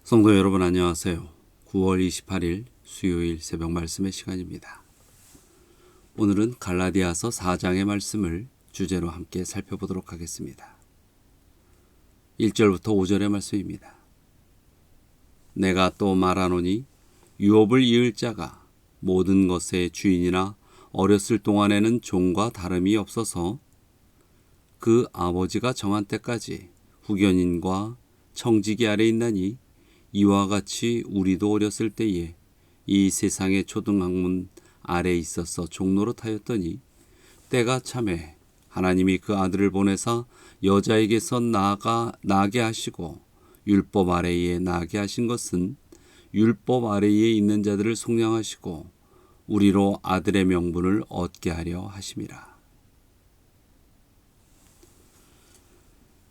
성도 여러분 안녕하세요. 9월 28일 수요일 새벽 말씀의 시간입니다. 오늘은 갈라디아서 4장의 말씀을 주제로 함께 살펴보도록 하겠습니다. 1절부터 5절의 말씀입니다. 내가 또 말하노니 유업을 이을 자가 모든 것의 주인이나 어렸을 동안에는 종과 다름이 없어서 그 아버지가 정한 때까지 후견인과 청지기 아래 있나니 이와 같이 우리도 어렸을 때에 이 세상의 초등학문 아래 있어서 종노릇하였더니 때가 참에 하나님이 그 아들을 보내사 여자에게서 나게 하시고 율법 아래에 나게 하신 것은 율법 아래에 있는 자들을 속량하시고 우리로 아들의 명분을 얻게 하려 하심이라.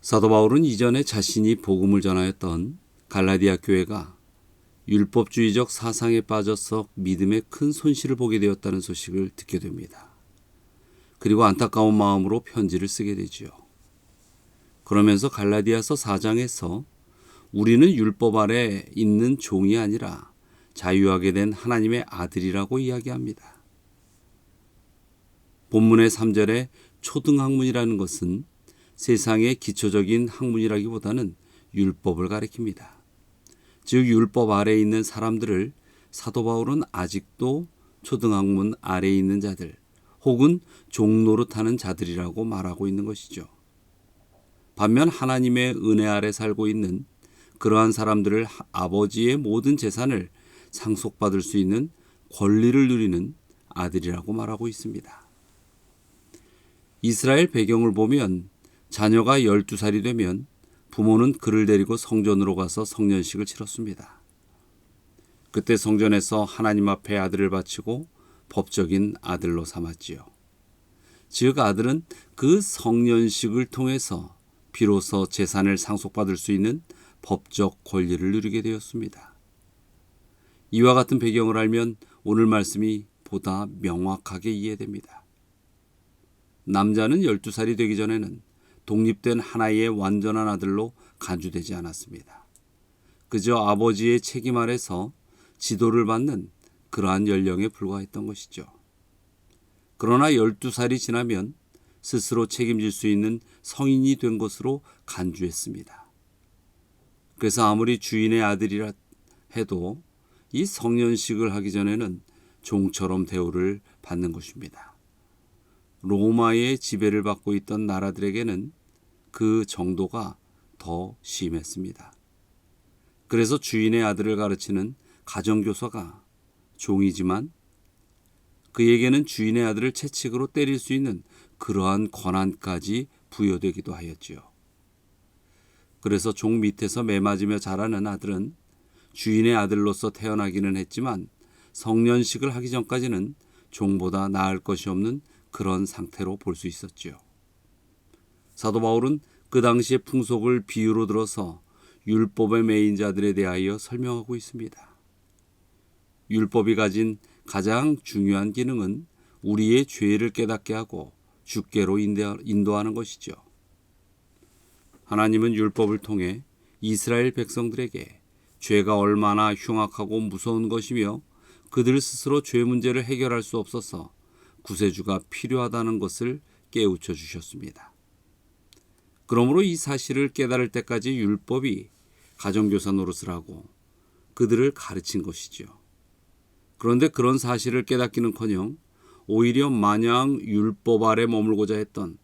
사도 바울은 이전에 자신이 복음을 전하였던 갈라디아 교회가 율법주의적 사상에 빠져서 믿음에 큰 손실을 보게 되었다는 소식을 듣게 됩니다. 그리고 안타까운 마음으로 편지를 쓰게 되지요. 그러면서 갈라디아서 4장에서 우리는 율법 아래 있는 종이 아니라 자유하게 된 하나님의 아들이라고 이야기합니다. 본문의 3절에 초등학문이라는 것은 세상의 기초적인 학문이라기보다는 율법을 가리킵니다. 즉 율법 아래에 있는 사람들을 사도 바울은 아직도 초등학문 아래에 있는 자들 혹은 종노릇하는 자들이라고 말하고 있는 것이죠. 반면 하나님의 은혜 아래 살고 있는 그러한 사람들을 아버지의 모든 재산을 상속받을 수 있는 권리를 누리는 아들이라고 말하고 있습니다. 이스라엘 배경을 보면 자녀가 12살이 되면 부모는 그를 데리고 성전으로 가서 성년식을 치렀습니다. 그때 성전에서 하나님 앞에 아들을 바치고 법적인 아들로 삼았지요. 즉 아들은 그 성년식을 통해서 비로소 재산을 상속받을 수 있는 법적 권리를 누리게 되었습니다. 이와 같은 배경을 알면 오늘 말씀이 보다 명확하게 이해됩니다. 남자는 12살이 되기 전에는 독립된 하나의 완전한 아들로 간주되지 않았습니다. 그저 아버지의 책임 아래서 지도를 받는 그러한 연령에 불과했던 것이죠. 그러나 12살이 지나면 스스로 책임질 수 있는 성인이 된 것으로 간주했습니다. 그래서 아무리 주인의 아들이라 해도 이 성년식을 하기 전에는 종처럼 대우를 받는 것입니다. 로마의 지배를 받고 있던 나라들에게는 그 정도가 더 심했습니다. 그래서 주인의 아들을 가르치는 가정교사가 종이지만 그에게는 주인의 아들을 채찍으로 때릴 수 있는 그러한 권한까지 부여되기도 하였지요. 그래서 종 밑에서 매맞으며 자라는 아들은 주인의 아들로서 태어나기는 했지만 성년식을 하기 전까지는 종보다 나을 것이 없는 그런 상태로 볼 수 있었지요. 사도 바울은 그 당시의 풍속을 비유로 들어서 율법의 매인 자들에 대하여 설명하고 있습니다. 율법이 가진 가장 중요한 기능은 우리의 죄를 깨닫게 하고 주께로 인도하는 것이죠. 하나님은 율법을 통해 이스라엘 백성들에게 죄가 얼마나 흉악하고 무서운 것이며 그들 스스로 죄 문제를 해결할 수 없어서 구세주가 필요하다는 것을 깨우쳐 주셨습니다. 그러므로 이 사실을 깨달을 때까지 율법이 가정교사 노릇을 하고 그들을 가르친 것이죠. 그런데 그런 사실을 깨닫기는커녕 오히려 마냥 율법 아래 머물고자 했던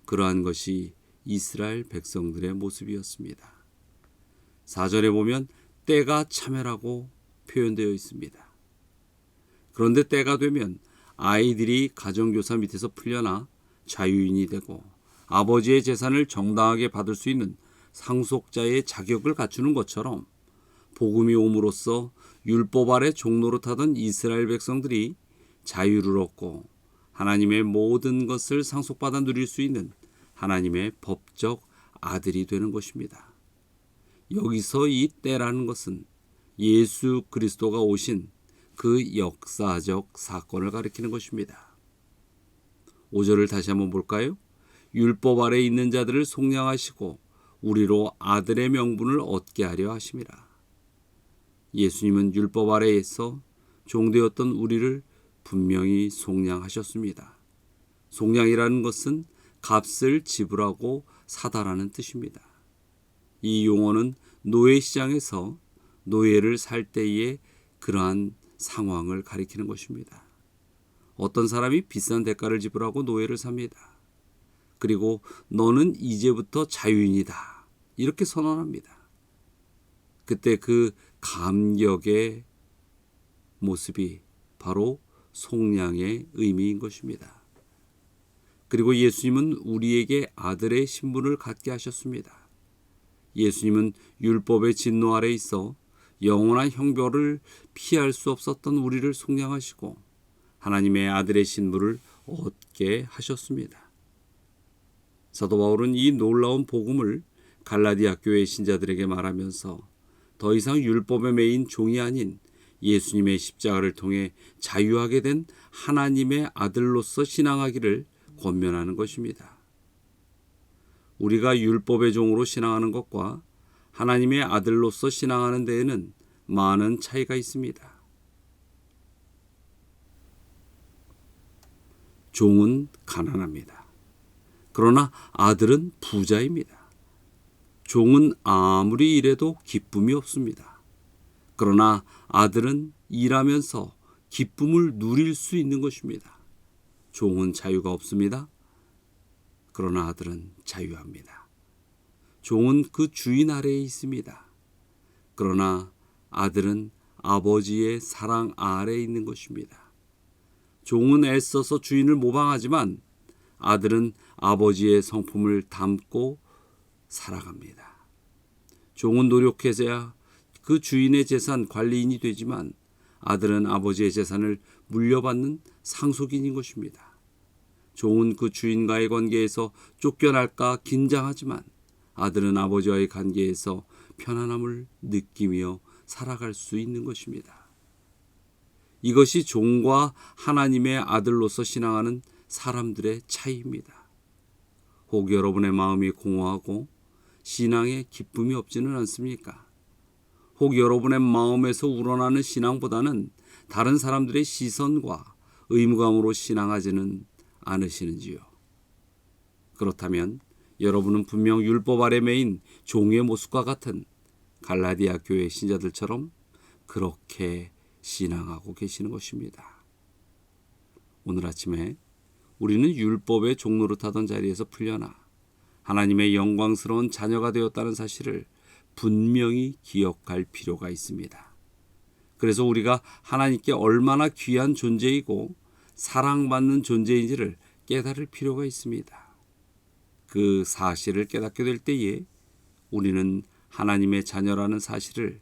그러한 것이 이스라엘 백성들의 모습이었습니다. 4절에 보면 때가 참회라고 표현되어 있습니다. 그런데 때가 되면 아이들이 가정교사 밑에서 풀려나 자유인이 되고 아버지의 재산을 정당하게 받을 수 있는 상속자의 자격을 갖추는 것처럼 복음이 옴으로써 율법 아래 종노릇하던 이스라엘 백성들이 자유를 얻고 하나님의 모든 것을 상속받아 누릴 수 있는 하나님의 법적 아들이 되는 것입니다. 여기서 이 때라는 것은 예수 그리스도가 오신 그 역사적 사건을 가리키는 것입니다. 5절을 다시 한번 볼까요? 율법 아래 있는 자들을 속량하시고 우리로 아들의 명분을 얻게 하려 하심이라. 예수님은 율법 아래에서 종되었던 우리를 분명히 속량하셨습니다. 속량이라는 것은 값을 지불하고 사다라는 뜻입니다. 이 용어는 노예 시장에서 노예를 살 때의 그러한 상황을 가리키는 것입니다. 어떤 사람이 비싼 대가를 지불하고 노예를 삽니다. 그리고 너는 이제부터 자유인이다, 이렇게 선언합니다. 그때 그 감격의 모습이 바로 속량의 의미인 것입니다. 그리고 예수님은 우리에게 아들의 신분을 갖게 하셨습니다. 예수님은 율법의 진노 아래 있어 영원한 형벌을 피할 수 없었던 우리를 속량하시고 하나님의 아들의 신분을 얻게 하셨습니다. 사도 바울은 이 놀라운 복음을 갈라디아 교회 신자들에게 말하면서 더 이상 율법에 매인 종이 아닌 예수님의 십자가를 통해 자유하게 된 하나님의 아들로서 신앙하기를 권면하는 것입니다. 우리가 율법의 종으로 신앙하는 것과 하나님의 아들로서 신앙하는 데에는 많은 차이가 있습니다. 종은 가난합니다. 그러나 아들은 부자입니다. 종은 아무리 일해도 기쁨이 없습니다. 그러나 아들은 일하면서 기쁨을 누릴 수 있는 것입니다. 종은 자유가 없습니다. 그러나 아들은 자유합니다. 종은 그 주인 아래에 있습니다. 그러나 아들은 아버지의 사랑 아래에 있는 것입니다. 종은 애써서 주인을 모방하지만 아들은 아버지의 성품을 담고 살아갑니다. 종은 노력해서야 그 주인의 재산 관리인이 되지만 아들은 아버지의 재산을 물려받는 상속인인 것입니다. 종은 그 주인과의 관계에서 쫓겨날까 긴장하지만 아들은 아버지와의 관계에서 편안함을 느끼며 살아갈 수 있는 것입니다. 이것이 종과 하나님의 아들로서 신앙하는 사람들의 차이입니다. 혹 여러분의 마음이 공허하고 신앙에 기쁨이 없지는 않습니까? 혹 여러분의 마음에서 우러나는 신앙보다는 다른 사람들의 시선과 의무감으로 신앙하지는 않으시는지요? 그렇다면 여러분은 분명 율법 아래 매인 종의 모습과 같은 갈라디아 교회 신자들처럼 그렇게 신앙하고 계시는 것입니다. 오늘 아침에 우리는 율법의 종노릇하던 자리에서 풀려나 하나님의 영광스러운 자녀가 되었다는 사실을 분명히 기억할 필요가 있습니다. 그래서 우리가 하나님께 얼마나 귀한 존재이고 사랑받는 존재인지를 깨달을 필요가 있습니다. 그 사실을 깨닫게 될 때에 우리는 하나님의 자녀라는 사실을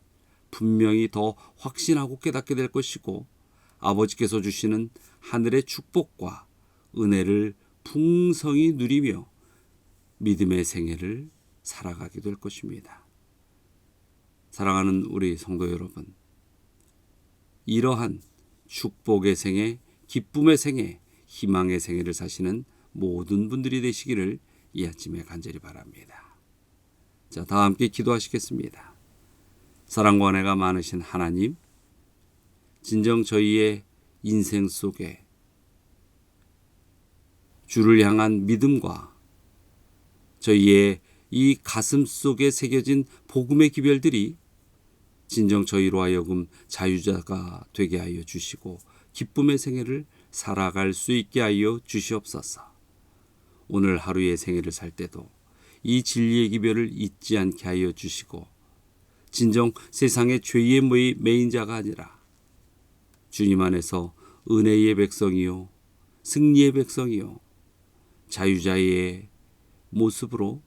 분명히 더 확신하고 깨닫게 될 것이고 아버지께서 주시는 하늘의 축복과 은혜를 풍성히 누리며 믿음의 생애를 살아가게 될 것입니다. 사랑하는 우리 성도 여러분, 이러한 축복의 생애, 기쁨의 생애, 희망의 생애를 사시는 모든 분들이 되시기를 이 아침에 간절히 바랍니다. 자, 다 함께 기도하시겠습니다. 사랑과 은혜가 많으신 하나님, 진정 저희의 인생 속에 주를 향한 믿음과 저희의 이 가슴 속에 새겨진 복음의 기별들이 진정 저희로 하여금 자유자가 되게 하여 주시고 기쁨의 생애를 살아갈 수 있게 하여 주시옵소서. 오늘 하루의 생애를 살 때도 이 진리의 기별을 잊지 않게 하여 주시고 진정 세상의 죄의 매인 자가 아니라 주님 안에서 은혜의 백성이요 승리의 백성이요 자유자의 모습으로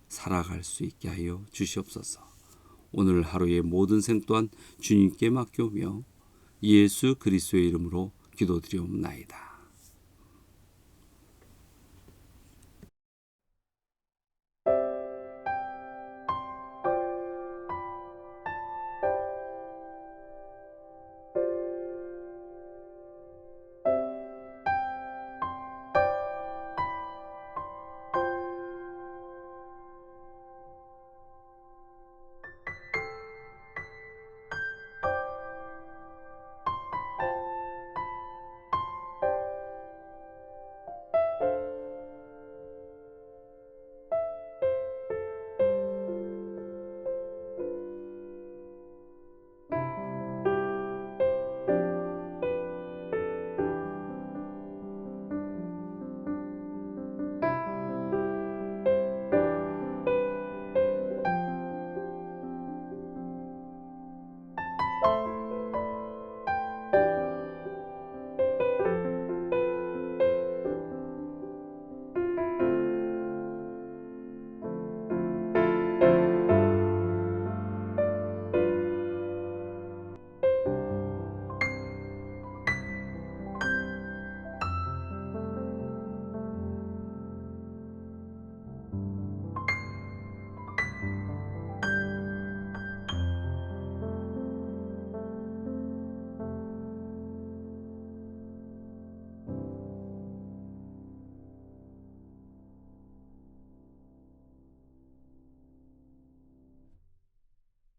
살아갈 수 있게 하여 주시옵소서. 오늘 하루의 모든 생 또한 주님께 맡겨오며 예수 그리스도의 이름으로 기도드리옵나이다.